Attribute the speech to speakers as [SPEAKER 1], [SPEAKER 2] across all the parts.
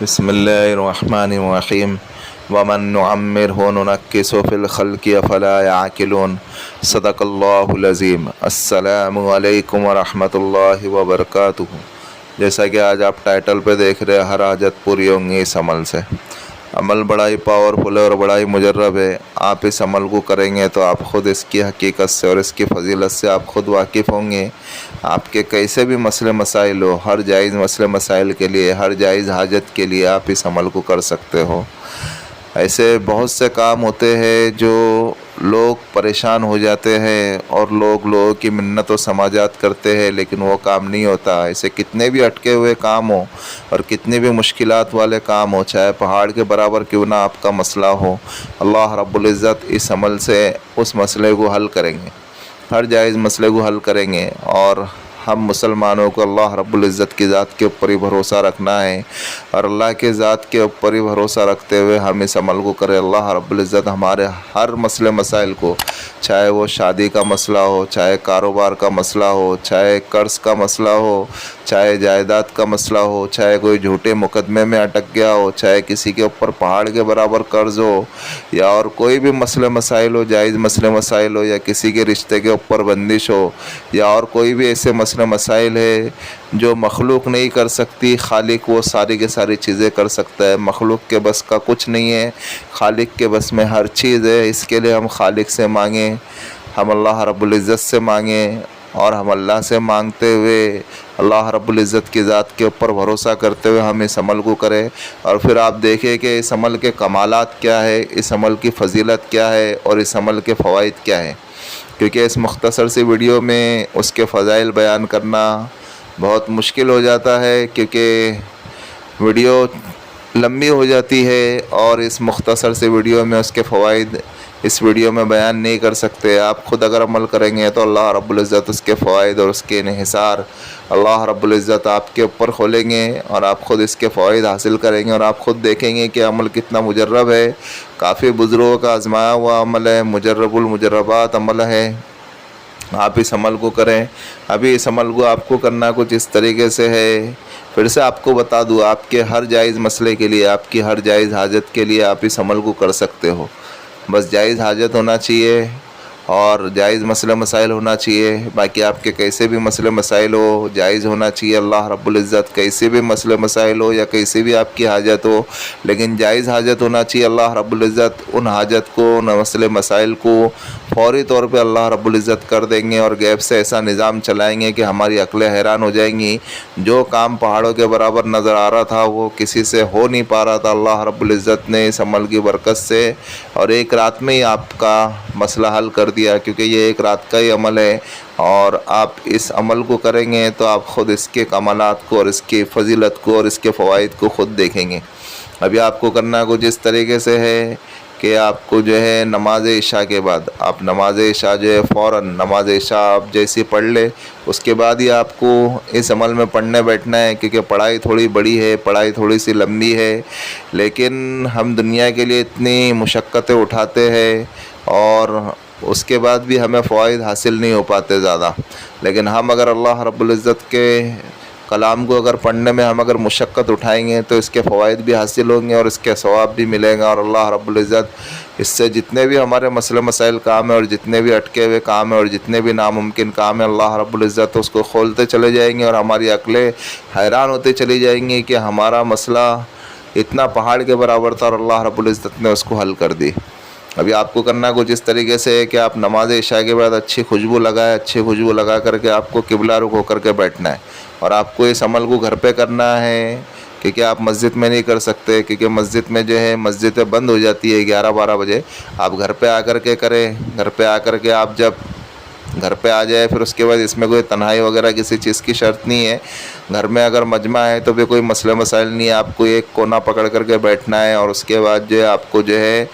[SPEAKER 1] بسم اللہ الرحمن الرحیم ومن نعمرہ ننکسہ فی الخلق افلا یعقلون صدق اللہ العظیم۔ السلام علیکم ورحمۃ اللہ وبرکاتہ۔ جیسا کہ آج آپ ٹائٹل پہ دیکھ رہے ہیں، ہر حاجت پوری ہوں گی اس عمل سے۔ عمل بڑا ہی پاورفل ہے اور بڑا ہی مجرب ہے۔ آپ اس عمل کو کریں گے تو آپ خود اس کی حقیقت سے اور اس کی فضیلت سے آپ خود واقف ہوں گے۔ آپ کے کیسے بھی مسئلے مسائل ہو، ہر جائز مسئلے مسائل کے لیے، ہر جائز حاجت کے لیے آپ اس عمل کو کر سکتے ہو۔ ایسے بہت سے کام ہوتے ہیں جو لوگ پریشان ہو جاتے ہیں اور لوگوں کی منت و سماجات کرتے ہیں، لیکن وہ کام نہیں ہوتا۔ ایسے کتنے بھی اٹکے ہوئے کام ہو اور کتنے بھی مشکلات والے کام ہو، چاہے پہاڑ کے برابر کیوں نہ آپ کا مسئلہ ہو، اللہ رب العزت اس عمل سے اس مسئلے کو حل کریں گے، ہر جائز مسئلے کو حل کریں گے۔ اور ہم مسلمانوں کو اللہ رب العزت کی ذات کے اوپر ہی بھروسہ رکھنا ہے، اور اللہ کے ذات کے اوپر ہی بھروسہ رکھتے ہوئے ہم اس عمل کو کریں۔ اللہ رب العزت ہمارے ہر مسئلے مسائل کو، چاہے وہ شادی کا مسئلہ ہو، چاہے کاروبار کا مسئلہ ہو، چاہے قرض کا مسئلہ ہو، چاہے جائیداد کا مسئلہ ہو، چاہے کوئی جھوٹے مقدمے میں اٹک گیا ہو، چاہے کسی کے اوپر پہاڑ کے برابر قرض ہو، یا اور کوئی بھی مسئلے مسائل ہو، جائز مسئلے مسائل ہو، یا کسی کے رشتے کے اوپر بندش ہو، یا اور کوئی بھی ایسے مسئلے مسائل ہے جو مخلوق نہیں کر سکتی، خالق وہ ساری کے ساری چیزیں کر سکتا ہے۔ مخلوق کے بس کا کچھ نہیں ہے، خالق کے بس میں ہر چیز ہے۔ اس کے لیے ہم خالق سے مانگیں، ہم اللہ رب العزت سے مانگیں، اور ہم اللہ سے مانگتے ہوئے اللہ رب العزت کی ذات کے اوپر بھروسہ کرتے ہوئے ہم اس عمل کو کریں۔ اور پھر آپ دیکھیں کہ اس عمل کے کمالات کیا ہے، اس عمل کی فضیلت کیا ہے، اور اس عمل کے فوائد کیا ہیں، کیونکہ اس مختصر سی ویڈیو میں اس کے فضائل بیان کرنا بہت مشکل ہو جاتا ہے، کیونکہ ویڈیو لمبی ہو جاتی ہے، اور اس مختصر سی ویڈیو میں اس کے فوائد اس ویڈیو میں بیان نہیں کر سکتے۔ آپ خود اگر عمل کریں گے تو اللہ رب العزت اس کے فوائد اور اس کے انحصار اللہ رب العزت آپ کے اوپر کھولیں گے، اور آپ خود اس کے فوائد حاصل کریں گے، اور آپ خود دیکھیں گے کہ عمل کتنا مجرب ہے۔ کافی بزرگوں کا آزمایا ہوا عمل ہے، مجرب المجربات عمل ہے۔ آپ اس عمل کو کریں۔ ابھی اس عمل کو آپ کو کرنا کچھ اس طریقے سے ہے، پھر سے آپ کو بتا دوں، آپ کے ہر جائز مسئلے کے لیے، آپ کی ہر جائز حاجت کے لیے آپ اس عمل کو کر سکتے ہو۔ بس جائز حاجت ہونا چاہیے اور جائز مسئلے مسائل ہونا چاہیے۔ باقی آپ کے کیسے بھی مسئلے مسائل ہو، جائز ہونا چاہیے۔ اللہ رب العزت کیسے بھی مسئلے مسائل ہو یا کیسے بھی آپ کی حاجت ہو، لیکن جائز حاجت ہونا چاہیے۔ اللہ رب العزت ان حاجت کو، ان مسئلے مسائل کو فوری طور پہ اللہ رب العزت کر دیں گے، اور غیب سے ایسا نظام چلائیں گے کہ ہماری عقلیں حیران ہو جائیں گی۔ جو کام پہاڑوں کے برابر نظر آ رہا تھا وہ کسی سے ہو نہیں پا رہا تھا، اللہ رب العزت نے اس عمل کی برکت سے اور ایک رات میں ہی آپ کا مسئلہ حل کر دیا، کیونکہ یہ ایک رات کا ہی عمل ہے۔ اور آپ اس عمل کو کریں گے تو آپ خود اس کے کمالات کو اور اس کی فضیلت کو اور اس کے فوائد کو خود دیکھیں گے۔ ابھی آپ کو کرنا کچھ اس طریقے سے ہے کہ آپ کو جو ہے نماز عشاء کے بعد، آپ نماز عشاء جو ہے فوراً نماز عشاء آپ جیسی پڑھ لے، اس کے بعد ہی آپ کو اس عمل میں پڑھنے بیٹھنا ہے، کیونکہ پڑھائی تھوڑی بڑی ہے، پڑھائی تھوڑی سی لمبی ہے، لیکن ہم دنیا کے لیے اتنی مشقتیں اٹھاتے ہیں اور اس کے بعد بھی ہمیں فوائد حاصل نہیں ہو پاتے زیادہ۔ لیکن ہم اگر اللہ رب العزت کے کلام کو اگر پڑھنے میں ہم اگر مشقت اٹھائیں گے تو اس کے فوائد بھی حاصل ہوں گے اور اس کے ثواب بھی ملے گا، اور اللہ رب العزت اس سے جتنے بھی ہمارے مسئلے مسائل کام ہیں اور جتنے بھی اٹکے ہوئے کام ہیں اور جتنے بھی ناممکن کام ہیں، اللہ رب العزت اس کو کھولتے چلے جائیں گے، اور ہماری عقلیں حیران ہوتے چلی جائیں گی کہ ہمارا مسئلہ اتنا پہاڑ کے برابر تھا اور اللہ رب العزت نے اس کو حل کر دی۔ ابھی آپ کو کرنا کچھ اس طریقے سے ہے کہ آپ نماز عشاء کے بعد اچھی خوشبو لگائے، اچھی خوشبو لگا کر کے آپ کو قبلہ رخ ہو کر کے بیٹھنا ہے، اور آپ کو اس عمل کو گھر پہ کرنا ہے، کیونکہ آپ مسجد میں نہیں کر سکتے، کیونکہ مسجد میں جو ہے مسجدیں بند ہو جاتی ہے 11-12 بجے۔ آپ گھر پہ آ کر کے کریں، گھر پہ آ کر کے آپ جب گھر پہ آ جائے، پھر اس کے بعد اس میں کوئی تنہائی وغیرہ کسی چیز کی شرط نہیں ہے۔ گھر میں اگر مجمع ہے تو بھی کوئی مسئلے مسائل نہیں ہے، آپ کو ایک کونا پکڑ کر کے بیٹھنا ہے، اور اس کے بعد جو ہے آپ کو جو ہے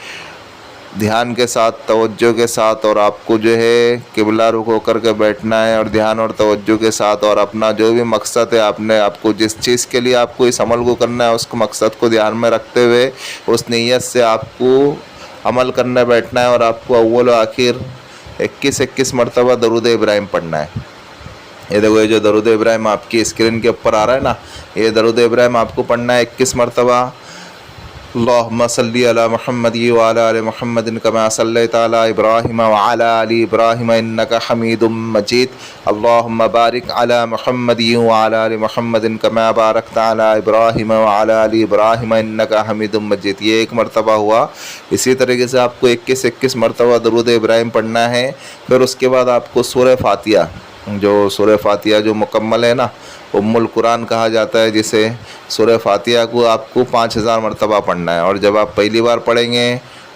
[SPEAKER 1] دھیان کے ساتھ، توجہ کے ساتھ، اور آپ کو جو ہے قبلہ رخ ہو کر کے بیٹھنا ہے، اور دھیان اور توجہ کے ساتھ، اور اپنا جو بھی مقصد ہے، آپ کو جس چیز کے لیے آپ کو اس عمل کو کرنا ہے اس کو مقصد کو دھیان میں رکھتے ہوئے اس نیت سے آپ کو عمل کرنے بیٹھنا ہے، اور آپ کو اول و آخر 21 مرتبہ درود ابراہیم پڑھنا ہے۔ یہ دیکھو، یہ جو درود ابراہیم آپ کی اسکرین کے اوپر آ رہا ہے نا، یہ درود ابراہیم آپ کو پڑھنا ہے 21 مرتبہ۔ اللہم صلی علی محمد وعلی آل محمد کما صلیت علی ابراہیم وعلی آل ابراہیم انک حمید مجید۔ اللہم بارک علی محمد وعلی آل محمد کما بارکت علی ابراہیم وعلی آل ابراہیم انک حمید مجید۔ یہ ایک مرتبہ ہوا۔ اسی طریقے سے آپ کو 21 مرتبہ درود ابراہیم پڑھنا ہے۔ پھر اس کے بعد آپ کو سورہ فاتحہ، جو سورہ فاتحہ جو مکمل ہے نا، ام القرآن کہا جاتا ہے جسے، سورہ فاتحہ کو آپ کو 5000 مرتبہ پڑھنا ہے۔ اور جب آپ پہلی بار پڑھیں گے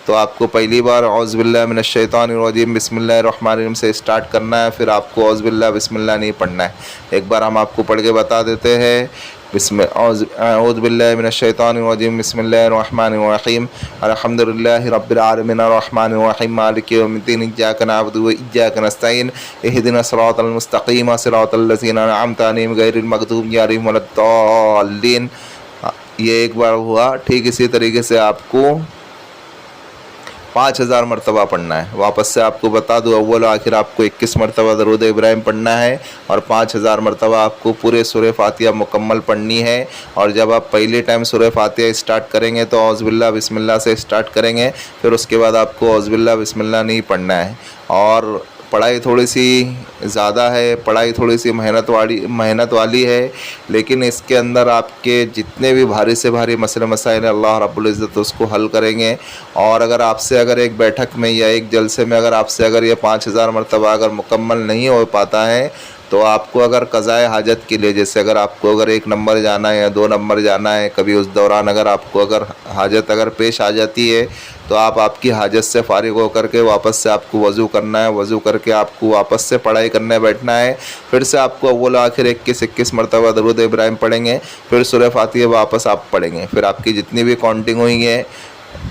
[SPEAKER 1] تو آپ کو پہلی بار اعوذ باللہ من الشیطان الرجیم بسم اللہ الرحمن الرحیم سے اسٹارٹ کرنا ہے، پھر آپ کو اعوذ باللہ بسم اللہ نہیں پڑھنا ہے۔ ایک بار ہم آپ کو پڑھ کے بتا دیتے ہیں۔ اعوذ باللہ من الشیطان الرجیم بسم اللہ الرحمن الرحیم الحمدللہ رب العالمین الرحمن الرحیم مالک یوم الدین ایاک نعبد و ایاک نستعین اہدنا الصراط المستقیم صراط الذین انعمت علیہم غیر المغضوب علیہم ولا الضالین۔ یہ ایک بار ہوا۔ ٹھیک اسی طریقے سے آپ کو 5000 مرتبہ پڑھنا ہے۔ واپس سے آپ کو بتا دوں، اول و آخر آپ کو 21 مرتبہ درود ابراہیم پڑھنا ہے اور 5000 مرتبہ آپ کو پورے سورہ فاتحہ مکمل پڑھنی ہے۔ اور جب آپ پہلے ٹائم سورہ فاتحہ اسٹارٹ کریں گے تو اعوذ باللہ بسم اللہ سے اسٹارٹ کریں گے، پھر اس کے بعد آپ کو اعوذ باللہ بسم اللہ نہیں پڑھنا ہے۔ اور پڑھائی تھوڑی سی زیادہ ہے، پڑھائی تھوڑی سی محنت والی ہے، لیکن اس کے اندر آپ کے جتنے بھی بھاری سے بھاری مسئلے مسائل ہیں اللہ رب العزت اس کو حل کریں گے۔ اور اگر آپ سے ایک بیٹھک میں یا ایک جلسے میں اگر آپ سے یہ 5000 مرتبہ اگر مکمل نہیں ہو پاتا ہے تو آپ کو اگر قضائے حاجت کے لیے، جیسے اگر آپ کو 1 نمبر جانا ہے یا 2 نمبر جانا ہے، کبھی اس دوران اگر آپ کو حاجت پیش آ جاتی ہے تو آپ کی حاجت سے فارغ ہو کر کے واپس سے آپ کو وضو کرنا ہے، وضو کر کے آپ کو واپس سے پڑھائی کرنے بیٹھنا ہے۔ پھر سے آپ کو اول آخر 21 مرتبہ درود ابراہیم پڑھیں گے، پھر سورہ فاتحہ واپس آپ پڑھیں گے، پھر آپ کی جتنی بھی کاؤنٹنگ ہوئی ہے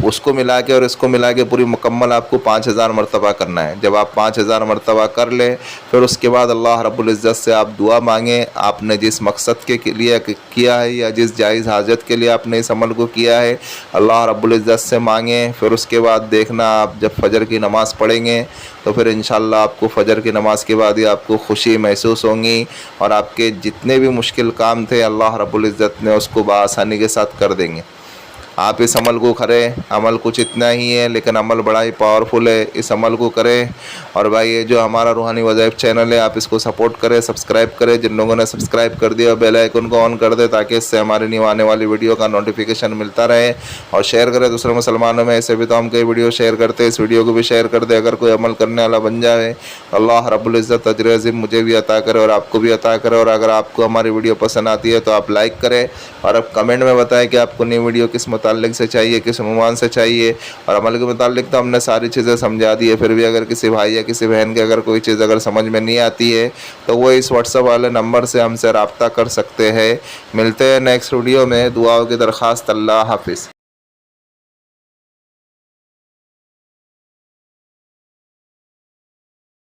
[SPEAKER 1] اس کو ملا کے اور اس کو ملا کے پوری مکمل آپ کو 5000 مرتبہ کرنا ہے۔ جب آپ 5000 مرتبہ کر لیں پھر اس کے بعد اللہ رب العزت سے آپ دعا مانگیں، آپ نے جس مقصد کے لیے کیا ہے یا جس جائز حاجت کے لیے آپ نے اس عمل کو کیا ہے اللہ رب العزت سے مانگیں۔ پھر اس کے بعد دیکھنا آپ جب فجر کی نماز پڑھیں گے تو پھر انشاءاللہ آپ کو فجر کی نماز کے بعد ہی آپ کو خوشی محسوس ہوں گی اور آپ کے جتنے بھی مشکل کام تھے اللہ رب العزت نے اس کو بآسانی کے ساتھ کر دیں گے۔ آپ اس عمل کو کریں، عمل کچھ اتنا ہی ہے لیکن عمل بڑا ہی پاورفل ہے، اس عمل کو کریں۔ اور بھائی یہ جو ہمارا روحانی وظائف چینل ہے آپ اس کو سپورٹ کریں، سبسکرائب کریں، جن لوگوں نے سبسکرائب کر دیا بیل آئیکن کو آن کر دے تاکہ اس سے ہمارے نیو آنے والی ویڈیو کا نوٹیفیکیشن ملتا رہے، اور شیئر کریں دوسرے مسلمانوں میں۔ ایسے بھی تو ہم کئی ویڈیو شیئر کرتے ہیں، اس ویڈیو کو بھی شیئر کر دے۔ اگر کوئی عمل کرنے والا بن جائے اللہ رب العزت اجر عظیم مجھے بھی عطا کرے اور آپ کو بھی عطا کرے۔ اور اگر آپ کو ہماری ویڈیو پسند آتی ہے تو آپ لائک کریں اور اب کمنٹ میں بتائیں کہ آپ کو نئی ویڈیو کس متعلق سے چاہیے، کس عنوان سے چاہیے۔ اور عمل کے متعلق تو ہم نے ساری چیزیں سمجھا دی ہے، پھر بھی اگر کسی بھائی یا کسی بہن کے اگر کوئی چیز سمجھ میں نہیں آتی ہے تو وہ اس واٹس ایپ والے نمبر سے ہم سے رابطہ کر سکتے ہیں۔ ملتے ہیں نیکسٹ ویڈیو میں، دعاؤں کی درخواست۔ اللہ حافظ۔